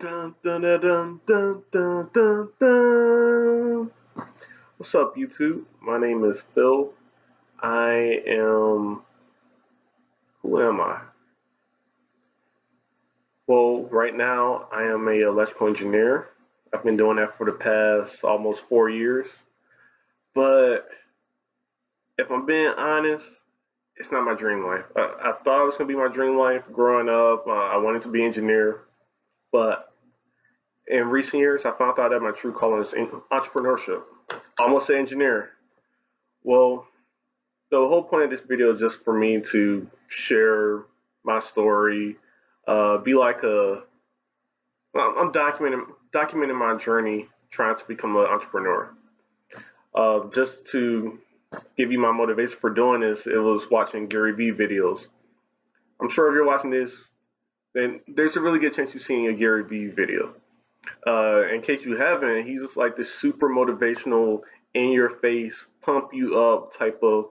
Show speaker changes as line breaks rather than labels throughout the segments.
Dun, dun, dun, dun, dun, dun, dun, dun. What's up, YouTube? My name is Phil. I am. Who am I? Well, right now I am a electrical engineer. I've been doing that for the past almost 4 years. But if I'm being honest, it's not my dream life. I thought it was gonna be my dream life growing up. I wanted to be an engineer, but in recent years, I found out that my true calling is entrepreneurship. Almost an engineer. Well, the whole point of this video is just for me to share my story, be like I'm documenting my journey trying to become an entrepreneur. Just to give you my motivation for doing this, it was watching Gary Vee videos. I'm sure if you're watching this, then there's a really good chance you've seen a Gary Vee video. In case you haven't, he's just like this super motivational, in your face, pump you up type of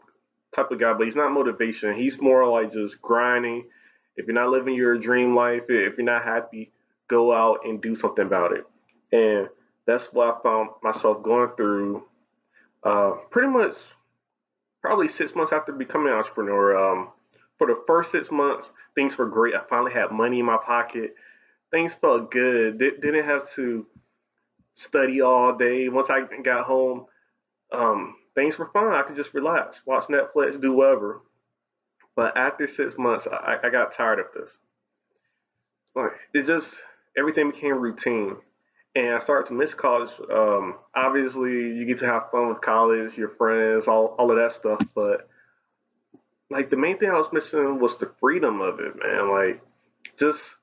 guy. But he's not motivation. He's more like just grinding. If you're not living your dream life, if you're not happy, go out and do something about it. And that's what I found myself going through. Pretty much, probably 6 months after becoming an entrepreneur. For the first 6 months, things were great. I finally had money in my pocket. Things felt good. Didn't have to study all day. Once I got home, things were fine. I could just relax, watch Netflix, do whatever. But after 6 months, I got tired of this. Like it just everything became routine, and I started to miss college. Obviously, you get to have fun with college, your friends, all of that stuff. But like the main thing I was missing was the freedom of it, man. Like just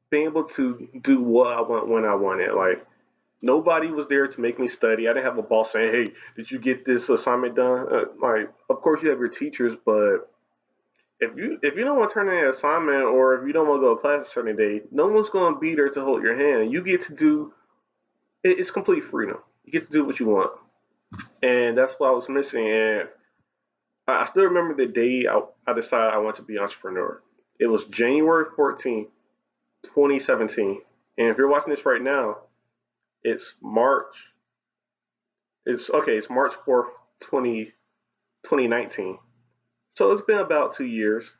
being able to do what I want when I want it. Like nobody was there to make me study. I didn't have a boss saying, "Hey, did you get this assignment done?" Like, of course you have your teachers, but if you don't want to turn in an assignment or if you don't want to go to class a certain day, no one's going to be there to hold your hand. You get to do it's complete freedom. You get to do what you want, and that's what I was missing. And I still remember the day I decided I wanted to be an entrepreneur. It was January 14th, 2017. And if you're watching this right now, it's March. It's okay. It's March 4th, 2019. So it's been about 2 years.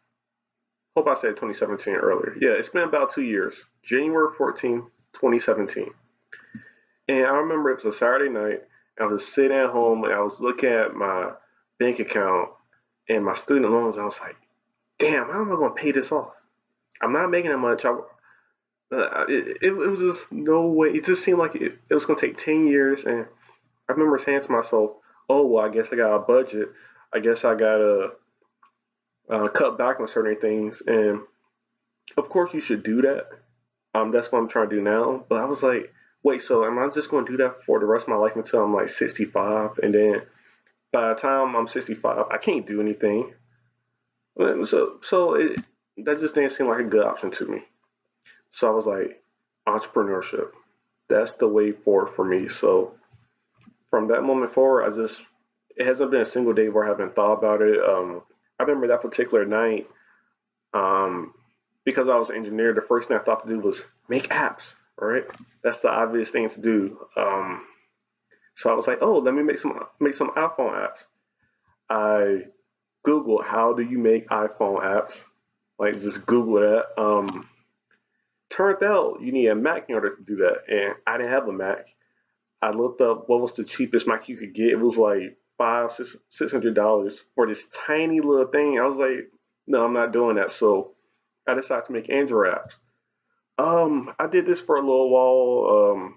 Hope I said 2017 earlier. Yeah, it's been about 2 years. January 14th, 2017. And I remember it was a Saturday night. I was sitting at home and I was looking at my bank account and my student loans. I was like, damn, how am I going to pay this off? I'm not making that much. It was just no way. It just seemed like it was going to take 10 years. And I remember saying to myself, oh, well, I guess I got a budget. I guess I got to cut back on certain things. And of course, you should do that. That's what I'm trying to do now. But I was like, wait, so am I just going to do that for the rest of my life until I'm like 65? And then by the time I'm 65, I can't do anything. That just didn't seem like a good option to me. So I was like, entrepreneurship. That's the way forward for me. So from that moment forward, it hasn't been a single day where I haven't thought about it. I remember that particular night, um, because I was an engineer, the first thing I thought to do was make apps, right? That's the obvious thing to do. So I was like, oh, let me make some iPhone apps. I Googled how do you make iPhone apps, like just Google that. Turned out you need a Mac in order to do that, and I didn't have a Mac. I looked up what was the cheapest Mac you could get. It was like $600 for this tiny little thing. I was like, no, I'm not doing that. So I decided to make Android apps. I did this for a little while.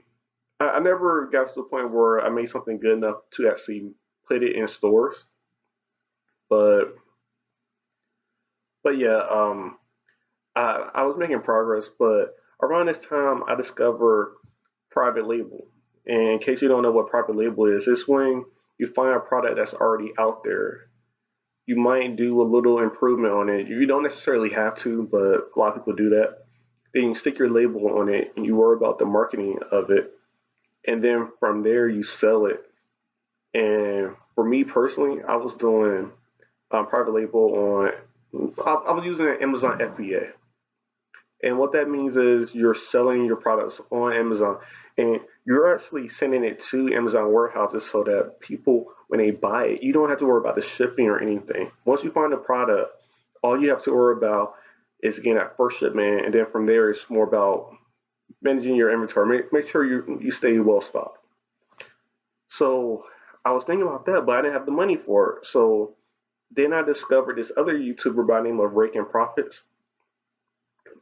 I never got to the point where I made something good enough to actually put it in stores. But yeah, I was making progress. But around this time, I discovered private label. And in case you don't know what private label is, it's when you find a product that's already out there. You might do a little improvement on it. You don't necessarily have to, but a lot of people do that. Then you stick your label on it and you worry about the marketing of it. And then from there, you sell it. And for me personally, I was doing private label on, I was using Amazon FBA. And what that means is you're selling your products on Amazon and you're actually sending it to Amazon warehouses so that people, when they buy it, you don't have to worry about the shipping or anything. Once you find the product, all you have to worry about is getting that first shipment. And then from there, it's more about managing your inventory. Make sure you stay well stocked. So I was thinking about that, but I didn't have the money for it. So then I discovered this other YouTuber by the name of Raking Profits,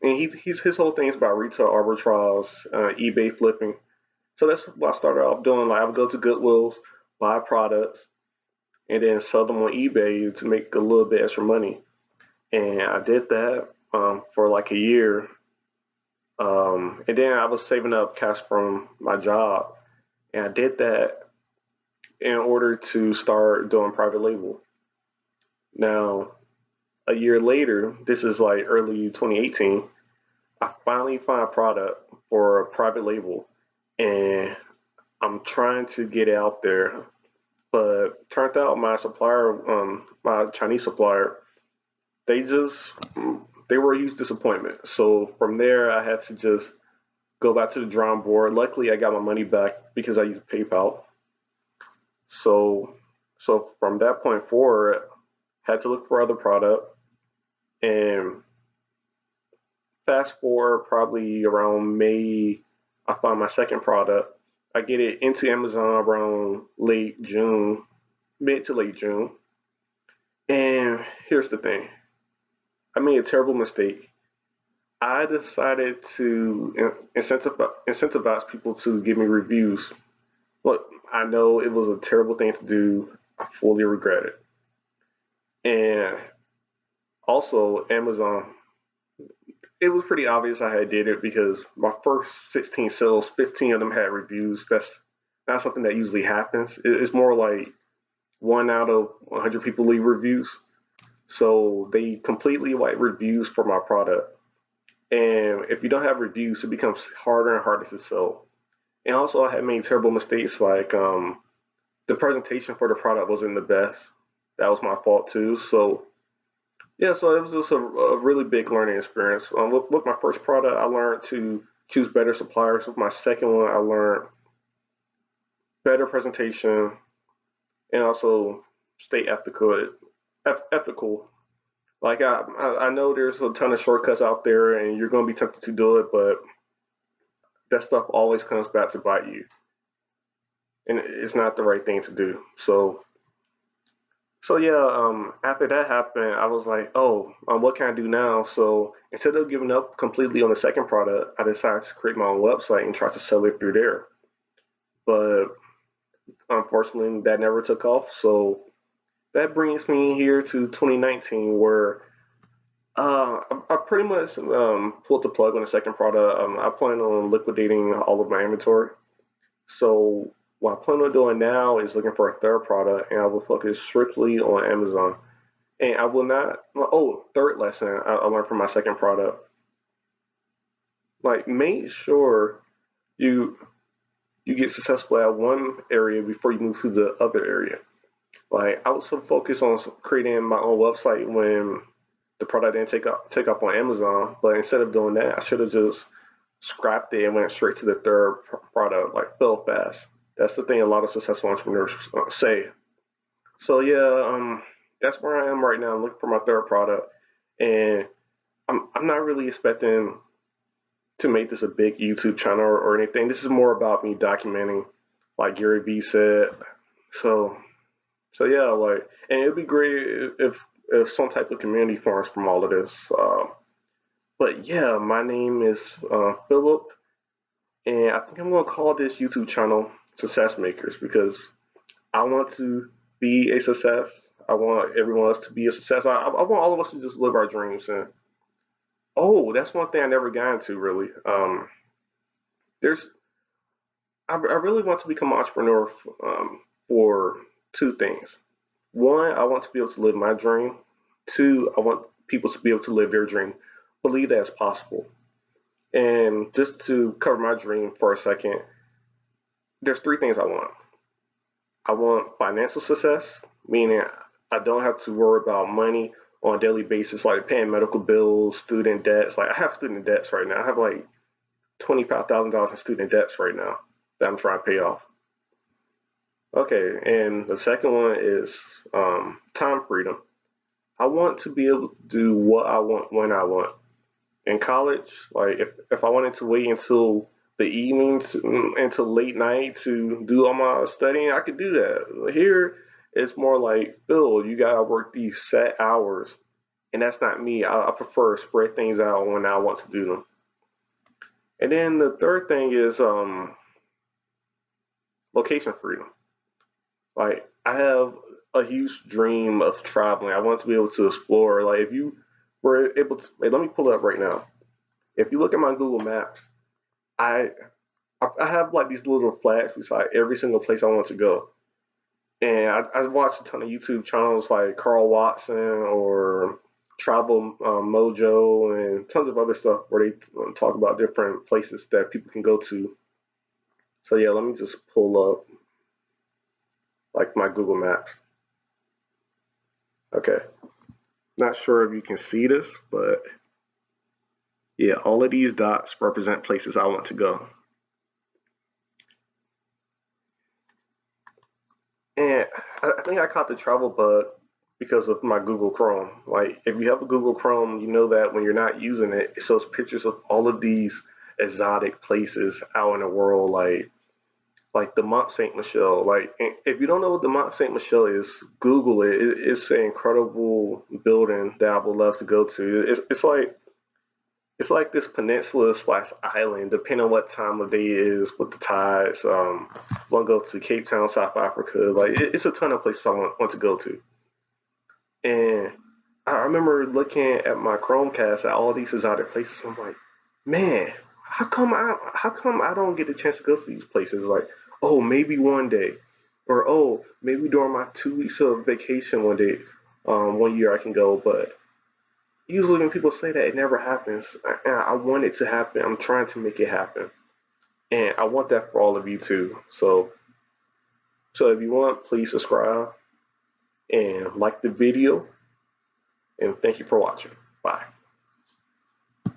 and his whole thing is about retail arbitrage, eBay flipping. So that's what I started off doing. Like I would go to Goodwills, buy products, and then sell them on eBay to make a little bit extra money. And I did that for like a year. And then I was saving up cash from my job, and I did that in order to start doing private label. Now, a year later, this is like early 2018, I finally found a product for a private label, and I'm trying to get it out there. But turned out my supplier, my Chinese supplier, they just they were a huge disappointment. So from there, I had to just go back to the drawing board. Luckily, I got my money back because I used PayPal. So from that point forward, had to look for other product, and fast forward probably around May, I found my second product. I get it into Amazon around late June, mid to late June. And here's the thing, I made a terrible mistake. I decided to incentivize people to give me reviews. Look, I know it was a terrible thing to do. I fully regret it. And also, Amazon, it was pretty obvious I had did it because my first 16 sales, 15 of them had reviews. That's not something that usually happens. It's more like one out of 100 people leave reviews. So they completely like reviews for my product. And if you don't have reviews, it becomes harder and harder to sell. And also, I had made terrible mistakes like the presentation for the product wasn't the best. That was my fault too. So yeah, so it was just a really big learning experience. With my first product, I learned to choose better suppliers. With my second one, I learned better presentation and also stay ethical. Like I know there's a ton of shortcuts out there, and you're going to be tempted to do it, but that stuff always comes back to bite you, and it's not the right thing to do. So yeah, after that happened, I was like, oh, what can I do now? So instead of giving up completely on the second product, I decided to create my own website and try to sell it through there. But unfortunately, that never took off. So that brings me here to 2019, where I pretty much pulled the plug on the second product. I plan on liquidating all of my inventory. So what I plan on doing now is looking for a third product, and I will focus strictly on Amazon. And I will not. Oh, third lesson I learned from my second product. Like, make sure you you get successful at one area before you move to the other area. Like, I was so focused on creating my own website when the product didn't take up on Amazon. But instead of doing that, I should have just scrapped it and went straight to the third product, like fell fast. That's the thing a lot of successful entrepreneurs say. So yeah, that's where I am right now. I'm looking for my third product, and I'm not really expecting to make this a big YouTube channel or anything. This is more about me documenting, like Gary Vee said. So yeah, like, and it'd be great if some type of community forms from all of this. But yeah, my name is Philip, and I think I'm gonna call this YouTube channel Success Makers because I want to be a success. I want everyone else to be a success. I want all of us to just live our dreams. And oh, that's one thing I never got into really. There's I really want to become an entrepreneur for two things. One, I want to be able to live my dream. Two, I want people to be able to live their dream. Believe that it's possible. And just to cover my dream for a second, there's three things I want. I want financial success, meaning I don't have to worry about money on a daily basis, like paying medical bills, student debts. Like I have student debts right now. I have like $25,000 in student debts right now that I'm trying to pay off. Okay, and the second one is time freedom. I want to be able to do what I want when I want. In college, like if I wanted to wait until the evenings, until late night to do all my studying, I could do that. Here, it's more like, Phil, you gotta work these set hours, and that's not me. I prefer to spread things out when I want to do them. And then the third thing is location freedom. Like I have a huge dream of traveling. I want to be able to explore. Like if you were able to, wait, let me pull it up right now. If you look at my Google Maps, I I have like these little flags beside every single place I want to go. And I watch a ton of YouTube channels like Carl Watson or Travel Mojo and tons of other stuff where they talk about different places that people can go to. So yeah, let me just pull up like my Google Maps. Okay, not sure if you can see this, but yeah, all of these dots represent places I want to go. And I think I caught the travel bug because of my Google Chrome. Like, if you have a Google Chrome, you know that when you're not using it, it shows pictures of all of these exotic places out in the world, like the Mont Saint Michel. Like, if you don't know what the Mont Saint Michel is, Google it. It's an incredible building that I would love to go to. It's like this peninsula slash island, depending on what time of day it is with the tides. Want to go to Cape Town, South Africa. Like it's a ton of places I want to go to. And I remember looking at my Chromecast at all these exotic places. I'm like, man, how come I don't get a chance to go to these places? Like, oh, maybe one day, or oh, maybe during my 2 weeks of vacation one day, one year I can go. But usually when people say that, it never happens. I want it to happen. I'm trying to make it happen, and I want that for all of you too. So if you want, please subscribe and like the video. And thank you for watching. Bye.